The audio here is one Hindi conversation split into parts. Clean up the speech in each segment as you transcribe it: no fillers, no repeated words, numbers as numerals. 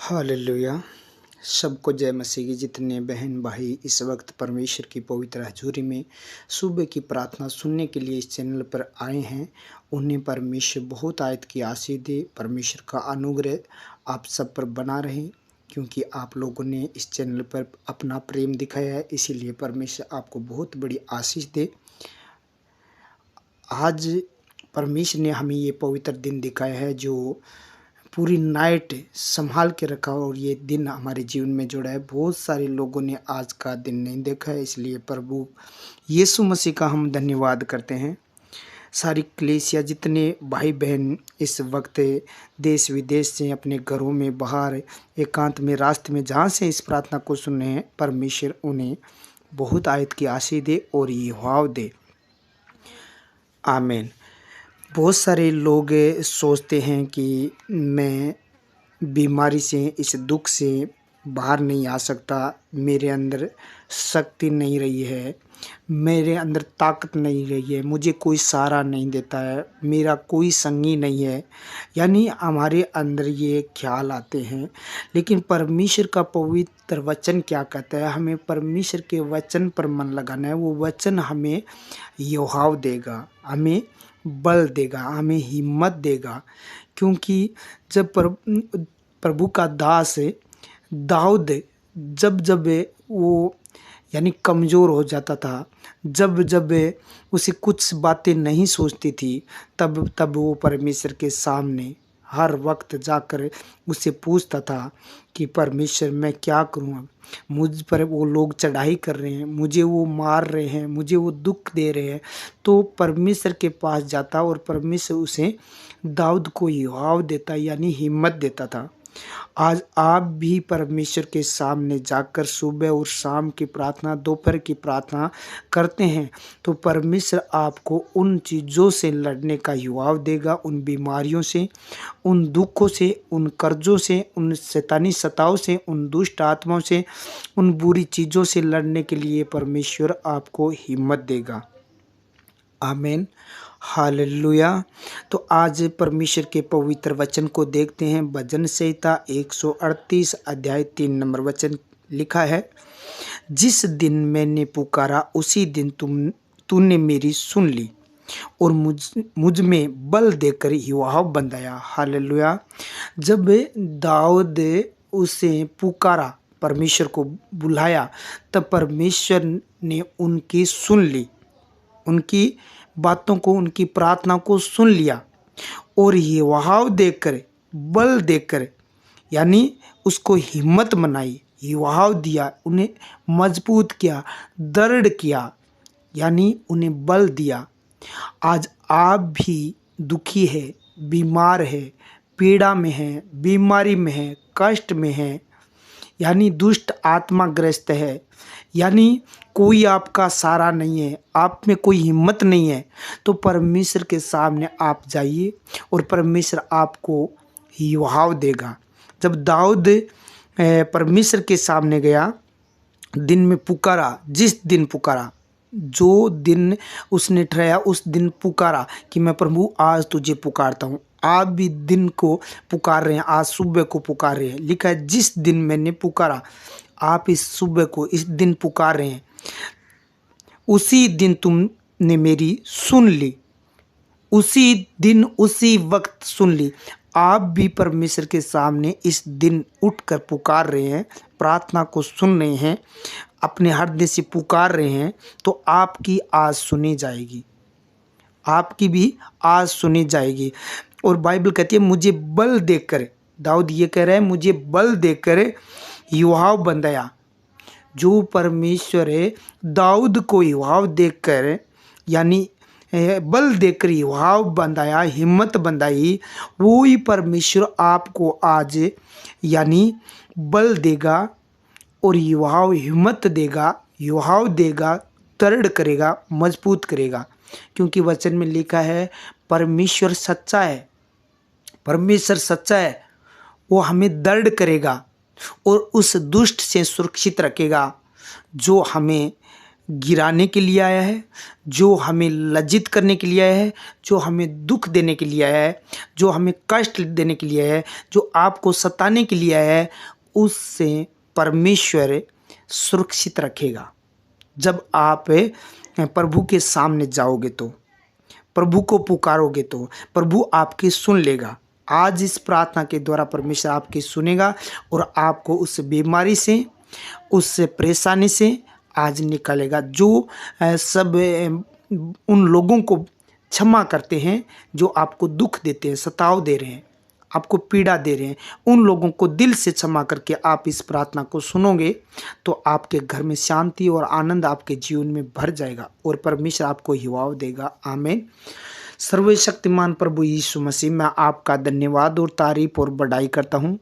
हालेलुया। सबको जय मसीह की। जितने बहन भाई इस वक्त परमेश्वर की पवित्र हजूरी में सुबह की प्रार्थना सुनने के लिए इस चैनल पर आए हैं, उन्हें परमेश्वर बहुत आयत की आशीष दे। परमेश्वर का अनुग्रह आप सब पर बना रहे, क्योंकि आप लोगों ने इस चैनल पर अपना प्रेम दिखाया है, इसीलिए परमेश्वर आपको बहुत बड़ी आशीष दे। आज परमेश्वर ने हमें ये पवित्र दिन दिखाया है जो पूरी नाइट संभाल के रखा, और ये दिन हमारे जीवन में जुड़ा है। बहुत सारे लोगों ने आज का दिन नहीं देखा है, इसलिए प्रभु यीशु मसीह का हम धन्यवाद करते हैं। सारी कलीसिया, जितने भाई बहन इस वक्त देश विदेश से अपने घरों में, बाहर, एकांत में, रास्ते में, जहाँ से इस प्रार्थना को सुन रहे हैं, परमेश्वर उन्हें बहुत आयत की आशीष दे और युवाव दे। आमीन। बहुत सारे लोग सोचते हैं कि मैं बीमारी से, इस दुख से बाहर नहीं आ सकता, मेरे अंदर शक्ति नहीं रही है, मेरे अंदर ताकत नहीं रही है, मुझे कोई सहारा नहीं देता है, मेरा कोई संगी नहीं है। यानी हमारे अंदर ये ख्याल आते हैं, लेकिन परमेश्वर का पवित्र वचन क्या कहता है? हमें परमेश्वर के वचन पर मन लगाना है। वो वचन हमें युवाव देगा, हमें बल देगा, हमें हिम्मत देगा। क्योंकि जब प्रभु का दास दाऊद जब वो यानी कमज़ोर हो जाता था, जब उसे कुछ बातें नहीं सोचती थी, तब वो परमेश्वर के सामने हर वक्त जाकर उससे पूछता था कि परमेश्वर मैं क्या करूं? अब मुझ पर वो लोग चढ़ाई कर रहे हैं, मुझे वो मार रहे हैं, मुझे वो दुख दे रहे हैं। तो परमेश्वर के पास जाता और परमेश्वर उसे दाऊद को युवाव देता, यानी हिम्मत देता था। आज आप भी परमेश्वर के सामने जाकर सुबह और शाम की प्रार्थना, दोपहर की प्रार्थना करते हैं, तो परमेश्वर आपको उन चीज़ों से लड़ने का युवाव देगा, उन बीमारियों से, उन दुखों से, उन कर्जों से, उन शैतानी सताव से, उन दुष्ट आत्माओं से, उन बुरी चीज़ों से लड़ने के लिए परमेश्वर आपको हिम्मत देगा। आमीन। हालेलुया। तो आज परमेश्वर के पवित्र वचन को देखते हैं। भजन संहिता 138 अध्याय 3 नंबर वचन लिखा है, जिस दिन मैंने पुकारा उसी दिन तूने मेरी सुन ली और मुझ में बल देकर युवाव बंधाया। हालेलुया। जब दाऊद उसे पुकारा, परमेश्वर को बुलाया, तब परमेश्वर ने उनकी सुन ली, उनकी बातों को, उनकी प्रार्थना को सुन लिया और युवाव देकर, बल देकर, यानी उसको हिम्मत बनाई, युवाव दिया, उन्हें मजबूत किया, दृढ़ किया, यानी उन्हें बल दिया। आज आप भी दुखी है, बीमार है, पीड़ा में है, बीमारी में है, कष्ट में है, यानी दुष्ट आत्मा ग्रस्त है, यानी कोई आपका सहारा नहीं है, आप में कोई हिम्मत नहीं है, तो परमेश्वर के सामने आप जाइए और परमेश्वर आपको युवाव देगा। जब दाऊद परमेश्वर के सामने गया, दिन में पुकारा, जिस दिन पुकारा, जो दिन उसने ठहराया उस दिन पुकारा कि मैं प्रभु आज तुझे पुकारता हूँ। आप भी दिन को पुकार रहे हैं, आज सुबह को पुकार रहे हैं। लिखा है जिस दिन मैंने पुकारा, आप इस सुबह को, इस दिन पुकार रहे हैं, उसी दिन तुमने मेरी सुन ली, उसी दिन उसी वक्त सुन ली। आप भी परमेश्वर के सामने इस दिन उठकर पुकार रहे हैं, प्रार्थना को सुन रहे हैं, अपने हृदय से पुकार रहे हैं, तो आपकी आज सुनी जाएगी, आपकी भी आज सुनी जाएगी। और बाइबल कहती है मुझे बल देकर, दाऊद ये कह रहा है मुझे बल देकर युवाव बंधाया। जो परमेश्वर है दाऊद को युवाव देकर, यानी बल देकर युवाव बंधाया, हिम्मत बंधाई, वो ही परमेश्वर आपको आज यानी बल देगा और युवाव हिम्मत देगा, युवाव देगा, दृढ़ करेगा, मजबूत करेगा। क्योंकि वचन में लिखा है परमेश्वर सच्चा है, परमेश्वर सच्चा है, वो हमें दृढ़ करेगा और उस दुष्ट से सुरक्षित रखेगा जो हमें गिराने के लिए आया है, जो हमें लज्जित करने के लिए आया है, जो हमें दुख देने के लिए आया है, जो हमें कष्ट देने के लिए आया है, जो आपको सताने के लिए आया है, उससे परमेश्वर सुरक्षित रखेगा। जब आप प्रभु के सामने जाओगे तो, प्रभु को पुकारोगे तो प्रभु आपकी सुन लेगा। आज इस प्रार्थना के द्वारा परमेश्वर आपकी सुनेगा और आपको उस बीमारी से, उस परेशानी से आज निकालेगा। जो सब उन लोगों को क्षमा करते हैं जो आपको दुख देते हैं, सताव दे रहे हैं, आपको पीड़ा दे रहे हैं, उन लोगों को दिल से क्षमा करके आप इस प्रार्थना को सुनोगे तो आपके घर में शांति और आनंद आपके जीवन में भर जाएगा और परमेश्वर आपको हिवाव देगा। आमीन। सर्वशक्तिमान प्रभु यीशु मसीह, मैं आपका धन्यवाद और तारीफ और बड़ाई करता हूँ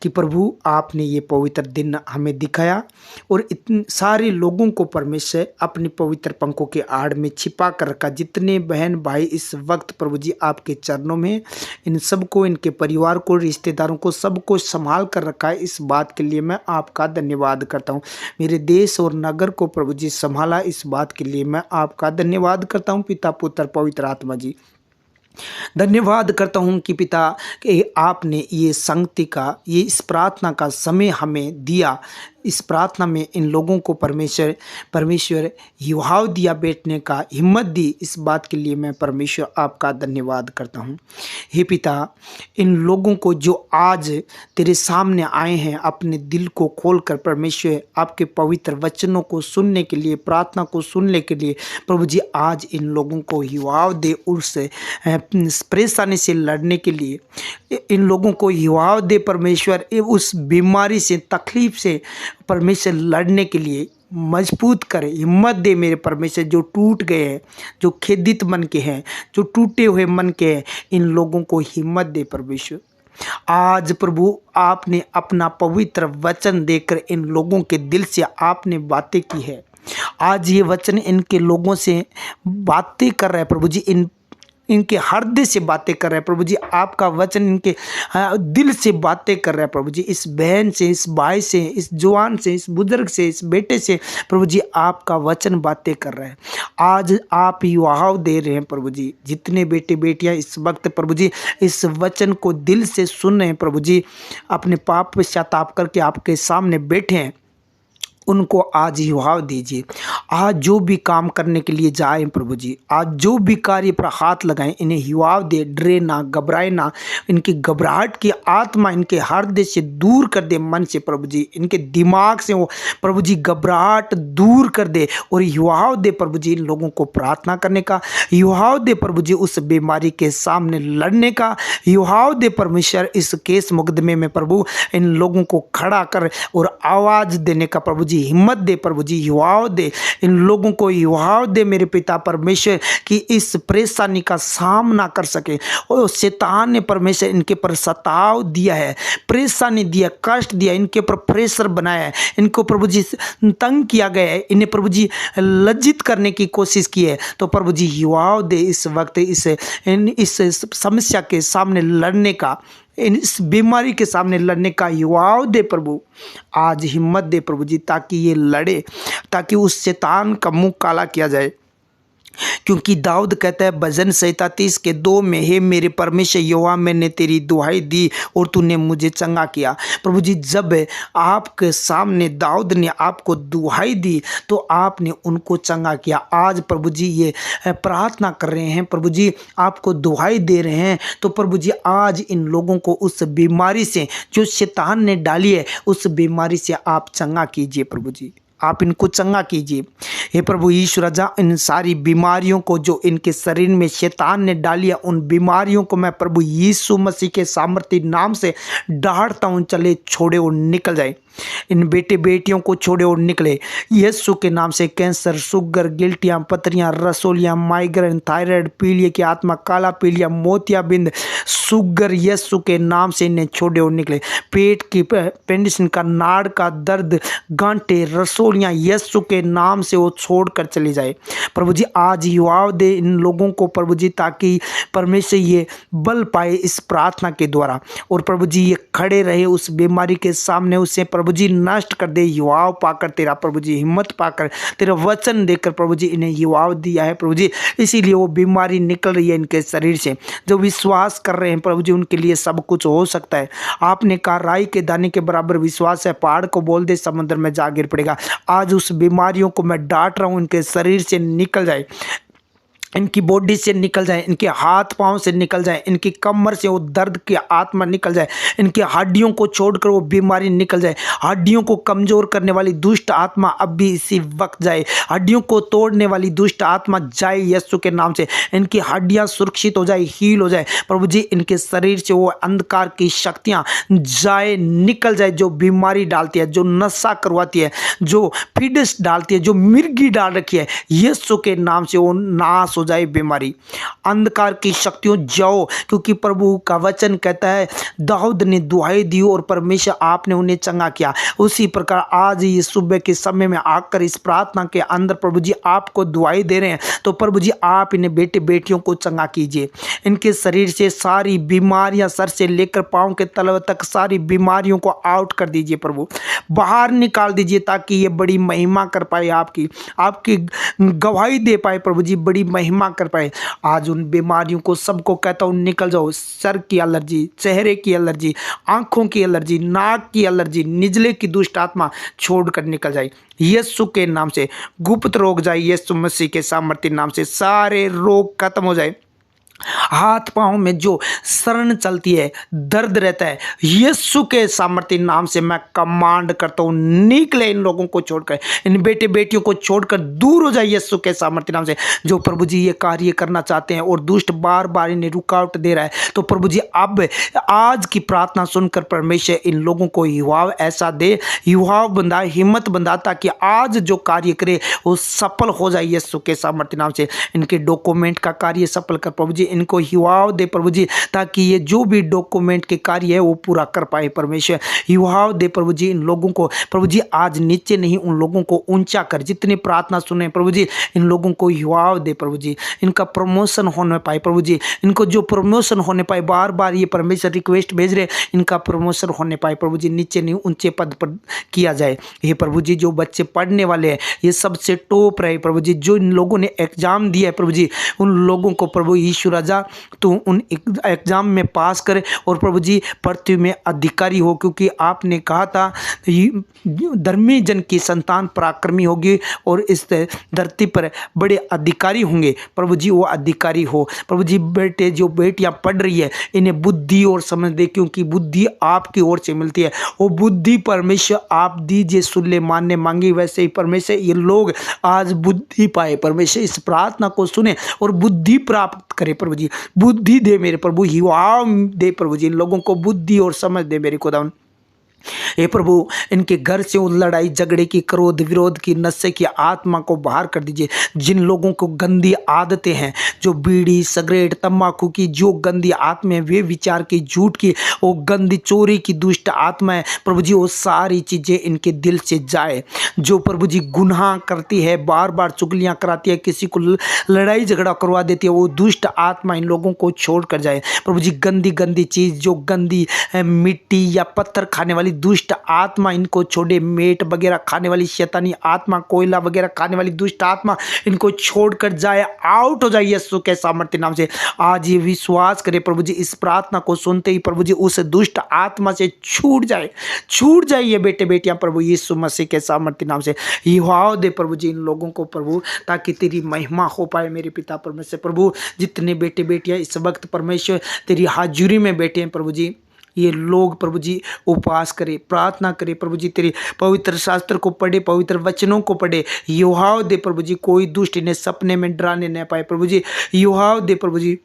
कि प्रभु आपने ये पवित्र दिन हमें दिखाया और इतने सारे लोगों को परमेश्वर अपनी पवित्र पंखों के आड़ में छिपा कर रखा। जितने बहन भाई इस वक्त प्रभु जी आपके चरणों में, इन सबको, इनके परिवार को, रिश्तेदारों को, सबको संभाल कर रखा है, इस बात के लिए मैं आपका धन्यवाद करता हूँ। मेरे देश और नगर को प्रभु जी संभाला, इस बात के लिए मैं आपका धन्यवाद करता हूँ। पिता, पुत्र, पवित्र आत्मा जी, धन्यवाद करता हूँ कि पिता कि आपने ये संगति का, ये इस प्रार्थना का समय हमें दिया। इस प्रार्थना में इन लोगों को परमेश्वर युवाव दिया, बैठने का हिम्मत दी। इस बात के लिए मैं परमेश्वर आपका धन्यवाद करता हूँ। हे पिता, इन लोगों को जो आज तेरे सामने आए हैं, अपने दिल को खोलकर परमेश्वर आपके पवित्र वचनों को सुनने के लिए, प्रार्थना को सुनने के लिए, प्रभु जी आज इन लोगों को युवाव दे, उस परेशानी से लड़ने के लिए इन लोगों को युवाव दे परमेश्वर, उस बीमारी से, तकलीफ से परमेश्वर लड़ने के लिए मजबूत करे, हिम्मत दे मेरे परमेश्वर। जो टूट गए हैं, जो खेदित मन के हैं, जो टूटे हुए मन के हैं, इन लोगों को हिम्मत दे परमेश्वर। आज प्रभु आपने अपना पवित्र वचन देकर इन लोगों के दिल से आपने बातें की है। आज ये वचन इनके लोगों से बातें कर रहा है प्रभु जी, इनके हृदय से बातें कर रहा है प्रभु जी। आपका वचन इनके दिल से बातें कर रहा है प्रभु जी। इस बहन से, इस भाई से, इस जवान से, इस बुजुर्ग से, इस बेटे से प्रभु जी आपका वचन बातें कर रहा है। आज आप युवाव दे रहे हैं प्रभु जी। जितने बेटे बेटियां इस वक्त प्रभु जी इस वचन को दिल से सुन रहे हैं प्रभु जी, अपने पाप पश्चाताप करके आपके सामने बैठे हैं, उनको आज युवाव दीजिए। आज जो भी काम करने के लिए जाए प्रभु जी, आज जो भी कार्य पर हाथ लगाएं, इन्हें युवाव दे। डरे ना, घबराए ना, इनकी घबराहट की आत्मा इनके हृदय से दूर कर दे, मन से प्रभु जी, इनके दिमाग से वो प्रभु जी घबराहट दूर कर दे और युवाव दे प्रभु जी इन लोगों को प्रार्थना करने का, युवाव दे प्रभु जी उस बीमारी के सामने लड़ने का, युवाव दे परमेश्वर इस केस मुकदमे में प्रभु इन लोगों को खड़ा कर और आवाज़ देने का प्रभु जी हिम्मत दे प्रभु जी, युवाव दे इन लोगों को, युवाव दे मेरे पिता परमेश्वर कि इस परेशानी का सामना कर सके। और शैतान ने परमेश्वर इनके पर सताव दिया है, परेशानी दिया, कष्ट दिया, इनके ऊपर प्रेशर बनाया है, इनको प्रभु जी तंग किया गया है, इन्हें प्रभु जी लज्जित करने की कोशिश की है। तो प्रभु जी युवाव दे इस वक्त इस समस्या के सामने लड़ने का, इस बीमारी के सामने लड़ने का युवाव दे प्रभु। आज हिम्मत दे प्रभु जी, ताकि ये लड़े, ताकि उस शैतान का मुंह काला किया जाए। क्योंकि दाऊद कहता है भजन 37 के 2 में, हे मेरे परमेश्वर यहोवा, मैंने तेरी दुहाई दी और तूने मुझे चंगा किया। प्रभु जी जब आपके सामने दाऊद ने आपको दुहाई दी तो आपने उनको चंगा किया। आज प्रभु जी ये प्रार्थना कर रहे हैं प्रभु जी, आपको दुहाई दे रहे हैं, तो प्रभु जी आज इन लोगों को उस बीमारी से जो शैतान ने डाली है, उस बीमारी से आप चंगा कीजिए प्रभु जी, आप इनको चंगा कीजिए। हे प्रभु यीशु राजा, इन सारी बीमारियों को जो इनके शरीर में शैतान ने डाली है, उन बीमारियों को मैं प्रभु यीशु मसीह के सामर्थी नाम से डांटता हूँ, चले छोड़े और निकल जाए। इन बेटे बेटियों को छोड़े और निकले यीशु के नाम से। कैंसर, शुगर, गिल्टियाँ, पथरियाँ, रसोलियाँ, माइग्रेन, थायराइड, पीलिया की आत्मा, काला पीलिया, मोतियाबिंद, शुगर, यीशु के नाम से इन्हें छोड़े और निकले। पेट की पेंडिशन का, नाड़ का दर्द, गांठे, रसोलियाँ, यीशु के नाम से वो छोड़कर चली जाए प्रभु जी। आज युवाव दे इन लोगों को प्रभु जी, ताकि परमेश्वर ये बल पाए इस प्रार्थना के द्वारा, और प्रभु जी ये खड़े रहे उस बीमारी के सामने, उसे प्रभु प्रभु जी नष्ट कर दे। युवाओं पाकर तेरा प्रभु जी हिम्मत पाकर तेरा वचन देकर प्रभु जी इन्हें युवाओं दिया है प्रभु जी, इसीलिए वो बीमारी निकल रही है इनके शरीर से। जो विश्वास कर रहे हैं प्रभु जी उनके लिए सब कुछ हो सकता है। आपने कहा राई के दाने के बराबर विश्वास है, पहाड़ को बोल दे समुद्र में जा गिर पड़ेगा। आज उस बीमारियों को मैं डांट रहा हूँ, इनके शरीर से निकल जाए, इनकी बॉडी से निकल जाए, इनके हाथ पांव से निकल जाए, इनकी कमर से वो दर्द की आत्मा निकल जाए, इनकी हड्डियों को छोड़कर वो बीमारी निकल जाए। हड्डियों को कमजोर करने वाली दुष्ट आत्मा अब भी इसी वक्त जाए। हड्डियों को तोड़ने वाली दुष्ट आत्मा जाए यीशु के नाम से। इनकी हड्डियां सुरक्षित हो जाए, हील हो जाए प्रभु जी। इनके शरीर से वो अंधकार की शक्तियां जाए, निकल जाए, जो बीमारी डालती है, जो नशा करवाती है, जो फिडस डालती है, जो मिर्गी डाल रखी है, यीशु के नाम से वो नाश हो जाए। बीमारी अंधकार की शक्तियों जाओ, क्योंकि प्रभु का वचन कहता है दाऊद ने दुहाई दी और परमेश्वर आपने उन्हें चंगा किया। उसी प्रकार आज ये सुबह के समय में आकर इस प्रार्थना के अंदर प्रभु जी आपको दुहाई दे रहे हैं, तो प्रभु जी आप इन्हें बेटे बेटियों को चंगा कीजिए। इनके शरीर से सारी बीमारियां, सर से लेकर पांव के तलवे तक सारी बीमारियों को आउट कर दीजिए प्रभु, बाहर निकाल दीजिए, ताकि ये बड़ी महिमा कर पाए, आपकी गवाही दे पाए प्रभु जी, बड़ी महिमा कर पाए। आज उन बीमारियों को सबको कहता हूं निकल जाओ। सर की एलर्जी, चेहरे की एलर्जी, आंखों की एलर्जी, नाक की एलर्जी, निजले की दुष्ट आत्मा छोड़कर निकल जाए यीशु के नाम से। गुप्त रोग जाए यीशु मसीह के सामर्थ्य नाम से, सारे रोग खत्म हो जाए। हाथ पांव में जो शरण चलती है, दर्द रहता है, यीशु के सामर्थ्य नाम से मैं कमांड करता हूं निकले इन लोगों को छोड़कर, इन बेटे बेटियों को छोड़कर दूर हो जाए यीशु के सामर्थ्य नाम से। जो प्रभु जी ये कार्य करना चाहते हैं और दुष्ट बार बार इन्हें रुकावट दे रहा है, तो प्रभु जी अब आज की प्रार्थना सुनकर परमेश्वर इन लोगों को युवाव ऐसा दे, युवाव बंदा, हिम्मत बंदा, ताकि आज जो कार्य करे वो सफल हो जाए यीशु के सामर्थ्य नाम से। इनके डॉक्यूमेंट का कार्य सफल कर प्रभु जी, इनको युवाव दे प्रभु जी, ताकि ये जो भी डॉक्यूमेंट के कार्य है वो पूरा कर पाए परमेश्वर। युवाव दे प्रभु जी इन लोगों को प्रभु जी, आज नीचे नहीं उन लोगों को ऊंचा कर। जितनी प्रार्थना सुने प्रभु जी इन लोगों को युवाव दे प्रभु जी, इनका प्रमोशन होने पाए प्रभु जी, इनको जो प्रमोशन होने पाए, बार बार ये परमेश्वर रिक्वेस्ट भेज रहे, इनका प्रमोशन होने पाए प्रभु जी, नीचे नहीं ऊंचे पद पर किया जाए। ये प्रभु जी जो बच्चे पढ़ने वाले हैं ये सबसे टॉप रहे प्रभु जी, जो इन लोगों ने एग्जाम दिया है प्रभु जी उन लोगों को प्रभु यीशु राजा तो उन एग्जाम में पास करे और प्रभु जी पृथ्वी में अधिकारी हो, क्योंकि आपने कहा था धर्मी जन की संतान पराक्रमी होगी और इस धरती पर बड़े अधिकारी होंगे प्रभु जी, वो अधिकारी हो प्रभु जी। बेटे जो बेटियां पढ़ रही है इन्हें बुद्धि और समझ दे, क्योंकि बुद्धि आपकी ओर से मिलती है, वो बुद्धि परमेश्वर आप दीजिए। सुलेमान ने मांगी वैसे ही परमेश्वर ये लोग आज बुद्धि पाए परमेश्वर, इस प्रार्थना को सुने और बुद्धि प्राप्त करे प्रभु जी। बुद्धि दे मेरे प्रभु, युवाओं दे प्रभु जी, इन लोगों को बुद्धि और समझ दे मेरे खुदावन। हे प्रभु इनके घर से उन लड़ाई झगड़े की, क्रोध विरोध की, नशे की आत्मा को बाहर कर दीजिए। जिन लोगों को गंदी आदतें हैं, जो बीड़ी सिगरेट तंबाकू की जो गंदी आत्माएं, वे विचार की, झूठ की, वो गंदी चोरी की दुष्ट आत्माएं प्रभु जी, वो सारी चीज़ें इनके दिल से जाए। जो प्रभु जी गुनाह करती है, बार बार चुगलियाँ कराती है, किसी को लड़ाई झगड़ा करवा देती है, वो दुष्ट आत्मा इन लोगों को छोड़ कर जाए प्रभु जी। गंदी गंदी चीज़, जो गंदी मिट्टी या पत्थर खाने वाली दुष्ट आत्मा इनको छोड़े, मेट वगैरह खाने वाली शैतानी आत्मा, कोयला वगैरह खाने वाली दुष्ट आत्मा इनको छोड़कर जाए, आउट हो जाए यीशु के सामर्थ्य नाम से। आज ये विश्वास करे प्रभु जी, इस प्रार्थना को सुनते ही प्रभु जी उस दुष्ट आत्मा से छूट जाए ये बेटे बेटियां प्रभु यीशु मसीह के सामर्थ्य नाम से। युवाओं दे प्रभु जी इन लोगों को प्रभु, ताकि तेरी महिमा हो पाए मेरे पिता परमेश्वर। प्रभु जितने बेटे बेटियां इस वक्त परमेश्वर तेरी हाजिरी में बैठे हैं प्रभु जी, ये लोग प्रभु जी उपवास करे, प्रार्थना करे प्रभु जी, तेरे पवित्र शास्त्र को पढ़े, पवित्र वचनों को पढ़े। युवाओं दे प्रभु जी, कोई दुष्ट इन्हें सपने में डराने न पाए प्रभु जी। युवाओं दे प्रभु जी,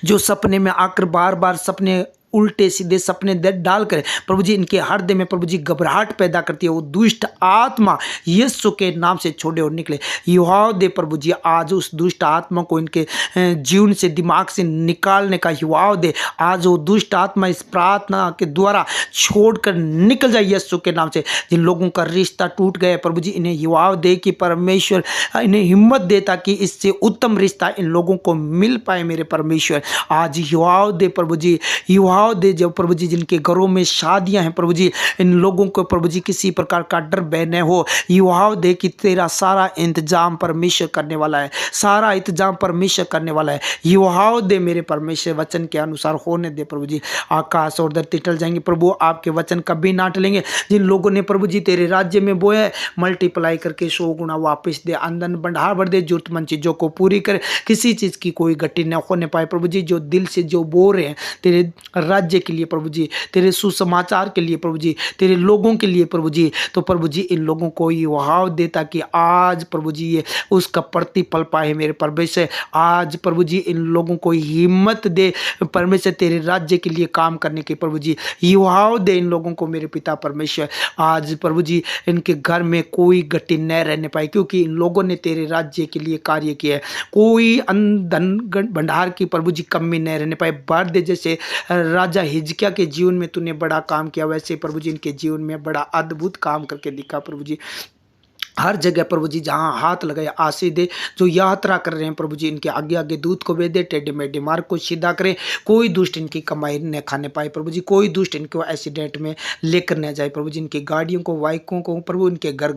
जो सपने में आकर बार बार सपने उल्टे सीधे सपने डालकर प्रभु जी इनके हृदय में प्रभु जी घबराहट पैदा करती है, वो दुष्ट आत्मा यीशु के नाम से छोड़े और निकले। युवाओं दे प्रभु जी, आज उस दुष्ट आत्मा को इनके जीवन से, दिमाग से निकालने का युवाओं दे। आज वो दुष्ट आत्मा इस प्रार्थना के द्वारा छोड़कर निकल जाए यीशु के नाम से। जिन लोगों का रिश्ता टूट गया प्रभु जी, इन्हें युवाओं दे कि परमेश्वर इन्हें हिम्मत दे, ताकि इससे उत्तम रिश्ता इन लोगों को मिल पाए मेरे परमेश्वर। आज युवाओं दे प्रभु जी, युवाओं युवाओं दे जो प्रभु जी जिनके घरों में शादियां हैं प्रभु जी, इन लोगों को प्रभु जी किसी प्रकार का डर भय न हो। युवाओं दे कि तेरा सारा इंतजाम परमेश्वर करने वाला है, सारा इंतजाम परमेश्वर करने वाला है। युवाओं दे मेरे परमेश्वर वचन के अनुसार होने दे प्रभु जी। आकाश और धरती टल जाएंगे प्रभु, आपके वचन कभी ना टलेंगे। जिन लोगों ने प्रभु जी तेरे राज्य में बोया है, मल्टीप्लाई करके 100 गुना वापस दे, आमदन बढ़ा बढ़ दे, जरूरतमंद चीजों को पूरी करे, किसी चीज की कोई घटी न होने पाए प्रभु जी। जो दिल से जो बोल रहे हैं तेरे राज्य के लिए प्रभु जी, तेरे सुसमाचार के लिए प्रभु जी, तेरे लोगों के लिए प्रभु जी, तो प्रभु जी इन लोगों को युवाओं दे ताकि आज प्रभु जी ये उसका प्रतिफल पाए मेरे परमेश्वर। आज प्रभु जी इन लोगों को हिम्मत दे परमेश्वर तेरे राज्य के लिए काम करने की प्रभु जी। युवाओं दे इन लोगों को मेरे पिता परमेश्वर। आज प्रभु जी इनके घर में कोई घटी न रहने पाए, क्योंकि इन लोगों ने तेरे राज्य के लिए कार्य किया है। कोई धन भंडार की प्रभु जी कमी न रहने पाए। बढ़ दे, जैसे राजा हिजकिय्याह के जीवन में तूने बड़ा काम किया, वैसे प्रभु जी इनके जीवन में बड़ा अद्भुत काम करके दिखा प्रभु जी। हर जगह प्रभु जी जहाँ हाथ लगाए आशीष दे। जो यात्रा कर रहे हैं प्रभु जी इनके आगे आगे दूत को भेज दे, टेढ़े मेढ़े मार्ग को सीधा करे। कोई दुष्ट इनकी कमाई न खाने पाए प्रभु जी, कोई दुष्ट इनको एक्सीडेंट में लेकर न जाए प्रभु जी। इनकी गाड़ियों को, बाइकों को प्रभु इनके घर